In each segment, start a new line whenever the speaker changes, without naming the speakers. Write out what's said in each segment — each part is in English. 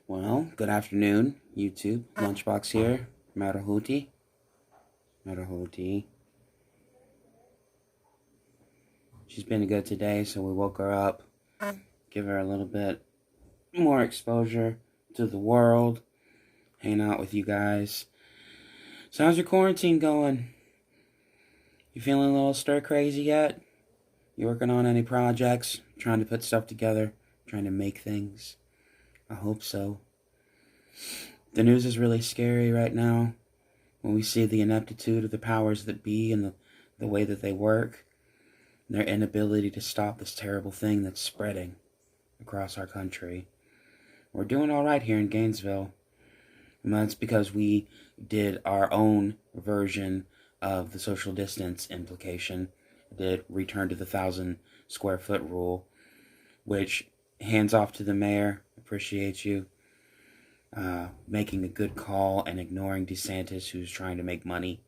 Well, good afternoon, YouTube. Lunchbox here. Marihoutie. Marihoutie. She's been good today, so we woke her up. Give her a little bit more exposure to the world. Hang out with you guys. So how's your quarantine going? You feeling a little stir crazy yet? You working on any projects? Trying to put stuff together? Trying to make things? I hope so. The news is really scary right now. When we see the ineptitude of the powers that be and the way that they work, and their inability to stop this terrible thing that's spreading across our country. We're doing all right here in Gainesville, and that's because we did our own version of the social distance implication. Did return to the 1,000 square foot rule, which hands off to the mayor. Appreciate you. Making a good call and ignoring DeSantis, who's trying to make money.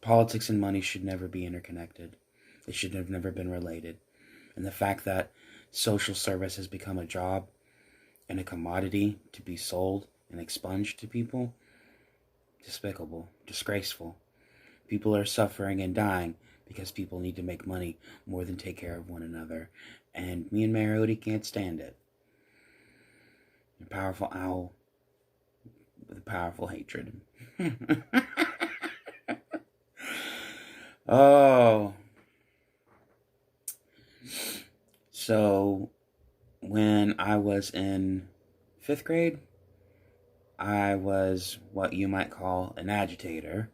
Politics and money should never be interconnected. They should have never been related. And the fact that social service has become a job and a commodity to be sold and expunged to people, despicable, disgraceful. People are suffering and dying because people need to make money more than take care of one another. And me and Marihoutie can't stand it. A powerful owl with a powerful hatred. Oh. So, when I was in 5th grade, I was what you might call an agitator.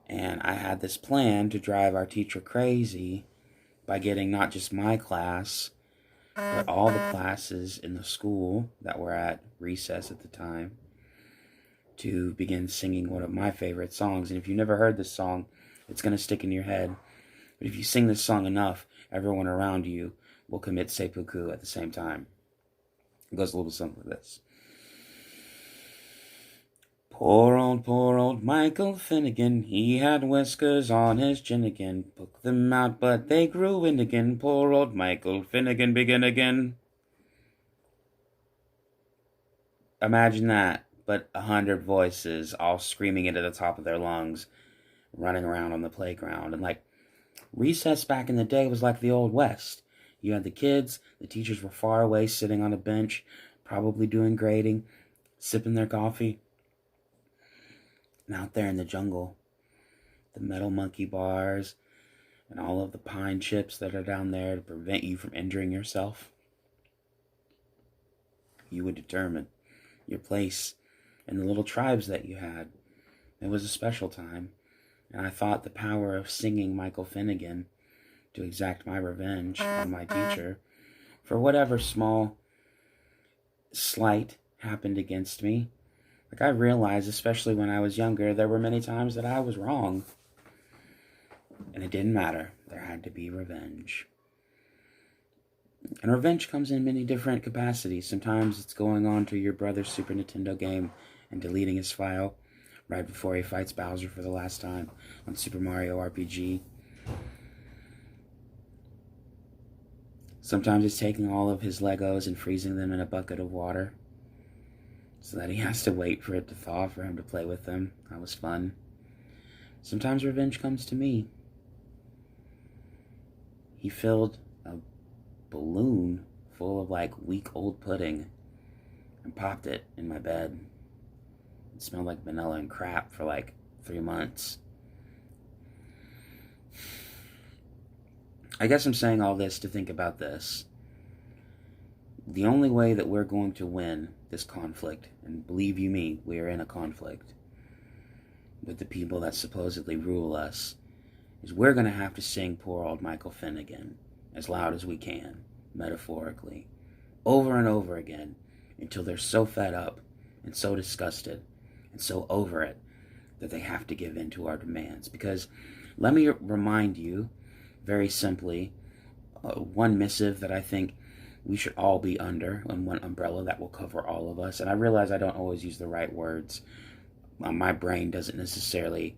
And I had this plan to drive our teacher crazy by getting not just my class, but all the classes in the school that were at recess at the time to begin singing one of my favorite songs. And if you've never heard this song, it's going to stick in your head. But if you sing this song enough, everyone around you will commit seppuku at the same time. It goes a little something like this. Poor old Michael Finnegan, he had whiskers on his chin again. Took them out, but they grew in again. Poor old Michael Finnegan, begin again. Imagine that, but 100 voices all screaming into the top of their lungs, running around on the playground. And like, recess back in the day was like the Old West. You had the kids, the teachers were far away, sitting on a bench, probably doing grading, sipping their coffee. And out there in the jungle, the metal monkey bars and all of the pine chips that are down there to prevent you from injuring yourself. You would determine your place in the little tribes that you had. It was a special time, and I thought the power of singing Michael Finnegan to exact my revenge on my teacher for whatever small slight happened against me. Like, I realized, especially when I was younger, there were many times that I was wrong. And it didn't matter. There had to be revenge. And revenge comes in many different capacities. Sometimes it's going on to your brother's Super Nintendo game and deleting his file right before he fights Bowser for the last time on Super Mario RPG. Sometimes it's taking all of his Legos and freezing them in a bucket of water so that he has to wait for it to thaw for him to play with them. That was fun. Sometimes revenge comes to me. He filled a balloon full of like week old pudding and popped it in my bed. It smelled like vanilla and crap for like 3 months. I guess I'm saying all this to think about this. The only way that we're going to win this conflict, and believe you me, we are in a conflict with the people that supposedly rule us, is we're going to have to sing poor old Michael Finnegan as loud as we can, metaphorically, over and over again, until they're so fed up and so disgusted and so over it that they have to give in to our demands. Because let me remind you, very simply, one missive that I think we should all be under, and one umbrella that will cover all of us. And I realize I don't always use the right words. My brain doesn't necessarily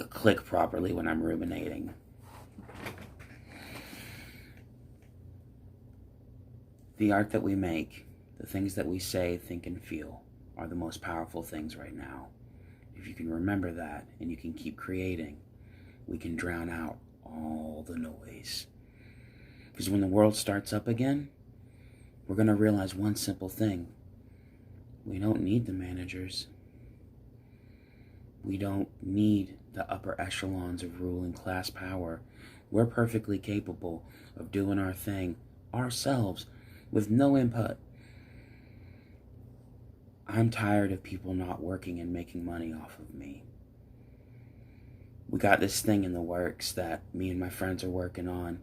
click properly when I'm ruminating. The art that we make, the things that we say, think, and feel are the most powerful things right now. If you can remember that and you can keep creating, we can drown out all the noise. Because when the world starts up again, we're going to realize one simple thing. We don't need the managers. We don't need the upper echelons of ruling class power. We're perfectly capable of doing our thing ourselves with no input. I'm tired of people not working and making money off of me. We got this thing in the works that me and my friends are working on,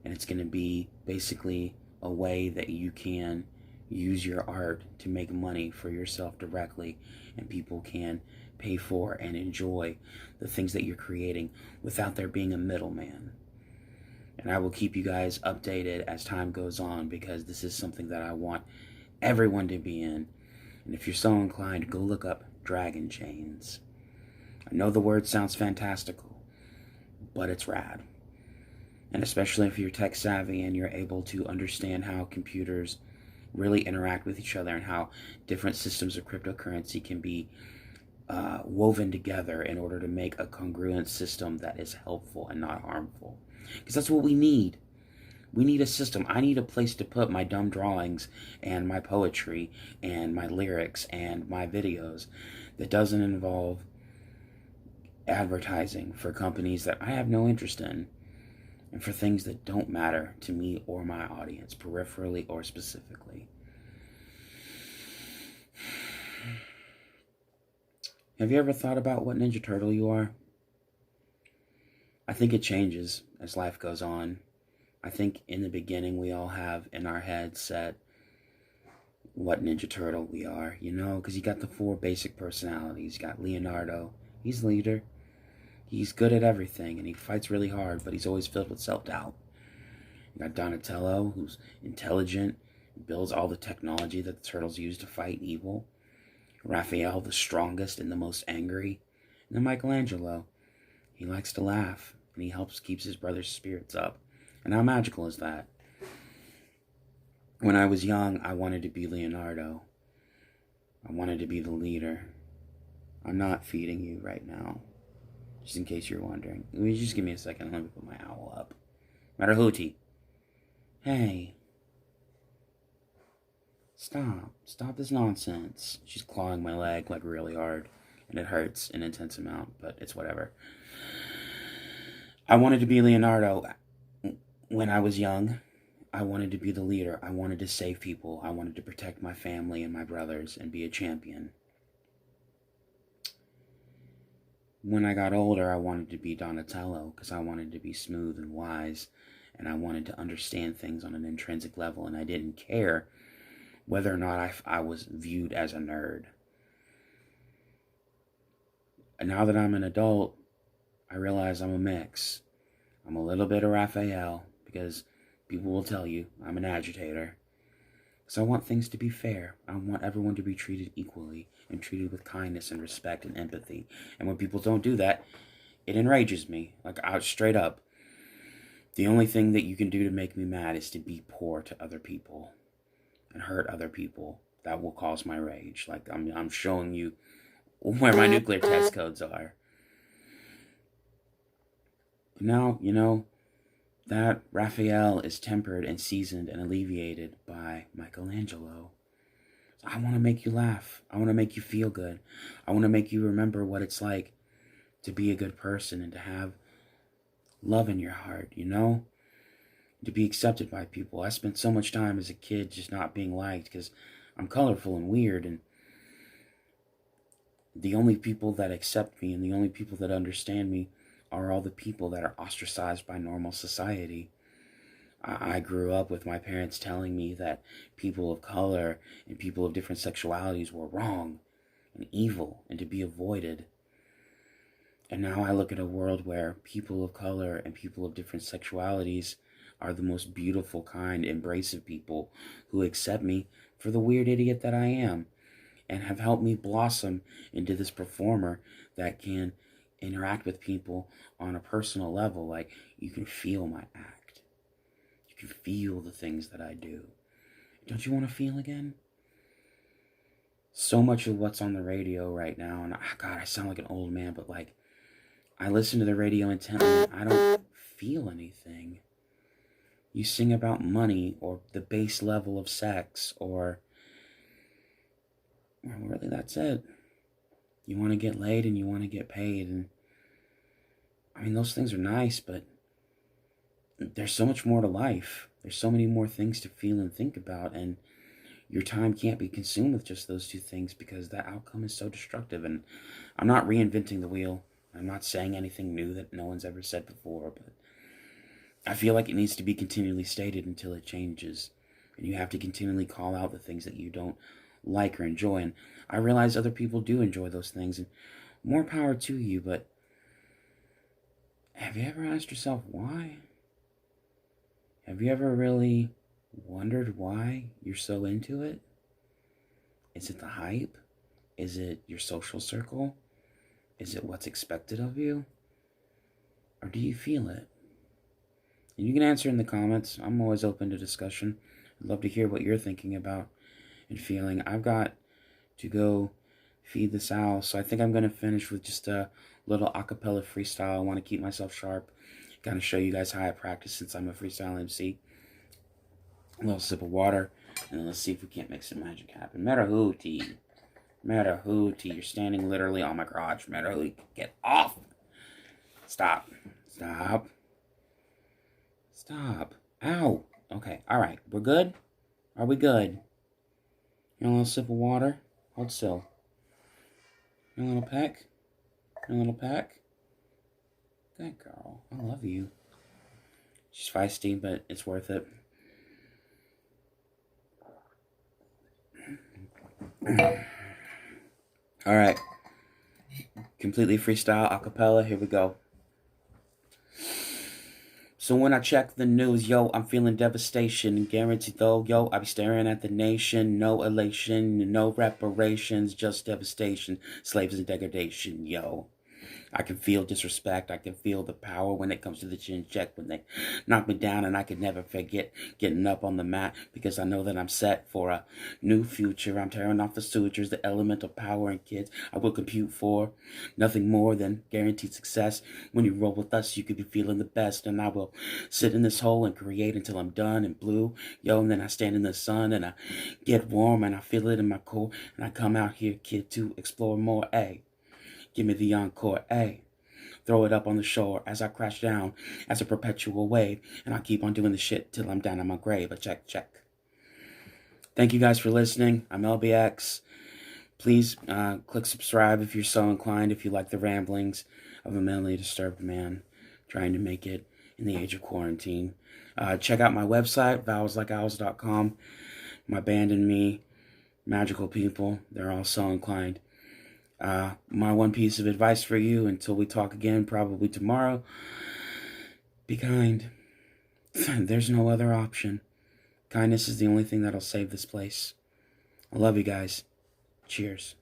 and it's going to be basically a way that you can use your art to make money for yourself directly, and people can pay for and enjoy the things that you're creating without there being a middleman. And I will keep you guys updated as time goes on, because this is something that I want everyone to be in. And if you're so inclined, go look up Dragon Chains. I know the word sounds fantastical, but it's rad. And especially if you're tech savvy and you're able to understand how computers really interact with each other and how different systems of cryptocurrency can be woven together in order to make a congruent system that is helpful and not harmful. Because that's what we need. We need a system. I need a place to put my dumb drawings and my poetry and my lyrics and my videos that doesn't involve advertising for companies that I have no interest in, and for things that don't matter to me or my audience, peripherally or specifically. Have you ever thought about what Ninja Turtle you are? I think it changes as life goes on. I think in the beginning we all have in our heads set what Ninja Turtle we are, you know, because you got the 4 basic personalities. You got Leonardo, he's leader. He's good at everything and he fights really hard, but he's always filled with self-doubt. You got Donatello, who's intelligent, builds all the technology that the turtles use to fight evil. Raphael, the strongest and the most angry. And then Michelangelo, he likes to laugh and he helps keeps his brother's spirits up. And how magical is that? When I was young, I wanted to be Leonardo. I wanted to be the leader. I'm not feeding you right now, just in case you're wondering. Just give me a second. Let me put my owl up. Marihoutie. Hey. Stop. Stop this nonsense. She's clawing my leg like really hard. And it hurts an intense amount, but it's whatever. I wanted to be Leonardo. When I was young, I wanted to be the leader. I wanted to save people. I wanted to protect my family and my brothers and be a champion. When I got older, I wanted to be Donatello because I wanted to be smooth and wise, and I wanted to understand things on an intrinsic level, and I didn't care whether or not I was viewed as a nerd. And now that I'm an adult, I realize I'm a mix. I'm a little bit of Raphael, because people will tell you I'm an agitator. Because I want things to be fair. I want everyone to be treated equally and treated with kindness and respect and empathy. And when people don't do that, it enrages me. Like, out straight up. The only thing that you can do to make me mad is to be poor to other people and hurt other people. That will cause my rage. Like, I'm showing you where my nuclear test codes are. But now, you know, that Raphael is tempered and seasoned and alleviated by Michelangelo. So I want to make you laugh. I want to make you feel good. I want to make you remember what it's like to be a good person and to have love in your heart, you know? To be accepted by people. I spent so much time as a kid just not being liked because I'm colorful and weird, and the only people that accept me and the only people that understand me are all the people that are ostracized by normal society. I grew up with my parents telling me that people of color and people of different sexualities were wrong and evil and to be avoided. And now I look at a world where people of color and people of different sexualities are the most beautiful, kind, embracive people who accept me for the weird idiot that I am and have helped me blossom into this performer that can interact with people on a personal level. Like, you can feel my act. You can feel the things that I do. Don't you want to feel again? So much of what's on the radio right now, and God, I sound like an old man, but like, I listen to the radio intently and I don't feel anything. You sing about money or the base level of sex or really that's it. You want to get laid and you want to get paid, and I mean those things are nice, but there's so much more to life. There's so many more things to feel and think about, and your time can't be consumed with just those two things because the outcome is so destructive. And I'm not reinventing the wheel. I'm not saying anything new that no one's ever said before, but I feel like it needs to be continually stated until it changes. And you have to continually call out the things that you don't like or enjoy. And I realize other people do enjoy those things, and more power to you, but have you ever asked yourself why? Have you ever really wondered why you're so into it? Is it the hype? Is it your social circle? Is it what's expected of you? Or do you feel it? And you can answer in the comments. I'm always open to discussion. I'd love to hear what you're thinking about and feeling. I've got to go feed this owl, so I think I'm going to finish with just a little acapella freestyle. I want to keep myself sharp, kind of show you guys how I practice since I'm a freestyle MC. A little sip of water, and then let's see if we can't make some magic happen. Marihoutie. Marihoutie. You're standing literally on my garage. Marihoutie, get off. Stop. Stop. Stop. Ow. Okay, alright. We're good? Are we good? You want a little sip of water? Hold still. You want a little peck? You want a little peck? Good girl. I love you. She's feisty, but it's worth it. Alright. Completely freestyle, acapella. Here we go. So when I check the news, yo, I'm feeling devastation. Guaranteed though, yo, I be staring at the nation. No elation, no reparations, just devastation. Slaves and degradation, yo. I can feel disrespect. I can feel the power when it comes to the chin check. When they knock me down, and I could never forget getting up on the mat because I know that I'm set for a new future. I'm tearing off the sutures, the elemental power and kids I will compute for. Nothing more than guaranteed success. When you roll with us, you could be feeling the best. And I will sit in this hole and create until I'm done and blue. Yo, and then I stand in the sun and I get warm and I feel it in my core. And I come out here, kid, to explore more, ayy. Give me the encore, ayy. Throw it up on the shore as I crash down as a perpetual wave. And I keep on doing the shit till I'm down in my grave. A check, check. Thank you guys for listening. I'm LBX. Please click subscribe if you're so inclined, if you like the ramblings of a mentally disturbed man trying to make it in the age of quarantine. Check out my website, vowelslikeowls.com. My band and me, magical people, they're all so inclined. My one piece of advice for you until we talk again, probably tomorrow, be kind. There's no other option. Kindness is the only thing that'll save this place. I love you guys. Cheers.